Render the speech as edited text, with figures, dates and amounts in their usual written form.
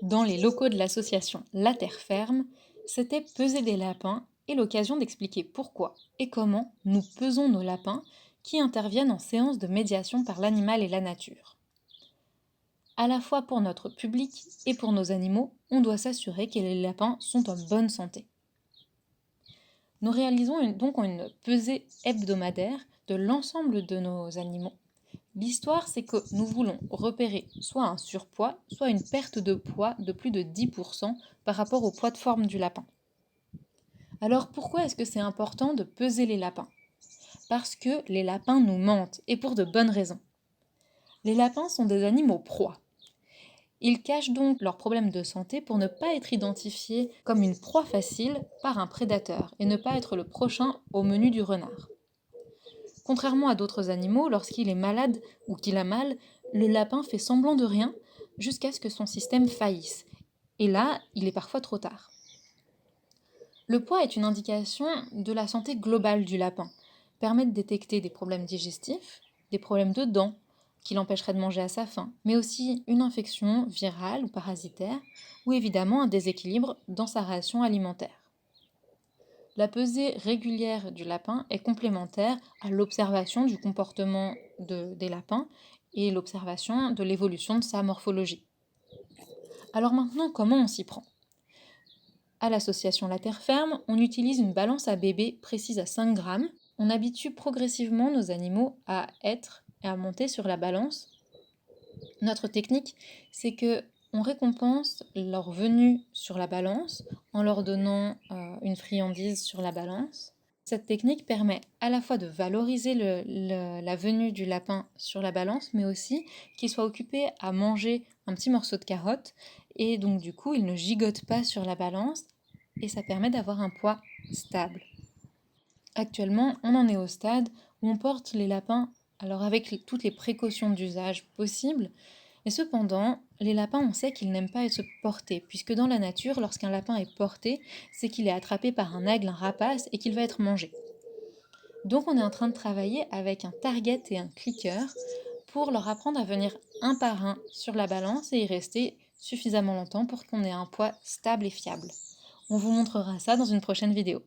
Dans les locaux de l'association La Terre Ferme, c'était peser des lapins et l'occasion d'expliquer pourquoi et comment nous pesons nos lapins qui interviennent en séance de médiation par l'animal et la nature. À la fois pour notre public et pour nos animaux, on doit s'assurer que les lapins sont en bonne santé. Nous réalisons donc une pesée hebdomadaire de l'ensemble de nos animaux. L'histoire, c'est que nous voulons repérer soit un surpoids, soit une perte de poids de plus de 10% par rapport au poids de forme du lapin. Alors pourquoi est-ce que c'est important de peser les lapins? Parce que les lapins nous mentent, et pour de bonnes raisons. Les lapins sont des animaux proies. Ils cachent donc leurs problèmes de santé pour ne pas être identifiés comme une proie facile par un prédateur et ne pas être le prochain au menu du renard. Contrairement à d'autres animaux, lorsqu'il est malade ou qu'il a mal, le lapin fait semblant de rien jusqu'à ce que son système faillisse. Et là, il est parfois trop tard. Le poids est une indication de la santé globale du lapin, permet de détecter des problèmes digestifs, des problèmes de dents, qui l'empêcheraient de manger à sa faim, mais aussi une infection virale ou parasitaire, ou évidemment un déséquilibre dans sa ration alimentaire. La pesée régulière du lapin est complémentaire à l'observation du comportement des lapins et l'observation de l'évolution de sa morphologie. Alors maintenant, comment on s'y prend? À l'association La Terre Ferme, on utilise une balance à bébé précise à 5 grammes. On habitue progressivement nos animaux à être et à monter sur la balance. Notre technique, c'est que on récompense leur venue sur la balance en leur donnant une friandise sur la balance. Cette technique permet à la fois de valoriser la venue du lapin sur la balance, mais aussi qu'il soit occupé à manger un petit morceau de carotte, et donc du coup il ne gigote pas sur la balance, et ça permet d'avoir un poids stable. Actuellement, on en est au stade où on porte les lapins, alors avec toutes les précautions d'usage possibles, et cependant, les lapins, on sait qu'ils n'aiment pas être portés, puisque dans la nature, lorsqu'un lapin est porté, c'est qu'il est attrapé par un aigle, un rapace, et qu'il va être mangé. Donc on est en train de travailler avec un target et un clicker pour leur apprendre à venir un par un sur la balance et y rester suffisamment longtemps pour qu'on ait un poids stable et fiable. On vous montrera ça dans une prochaine vidéo.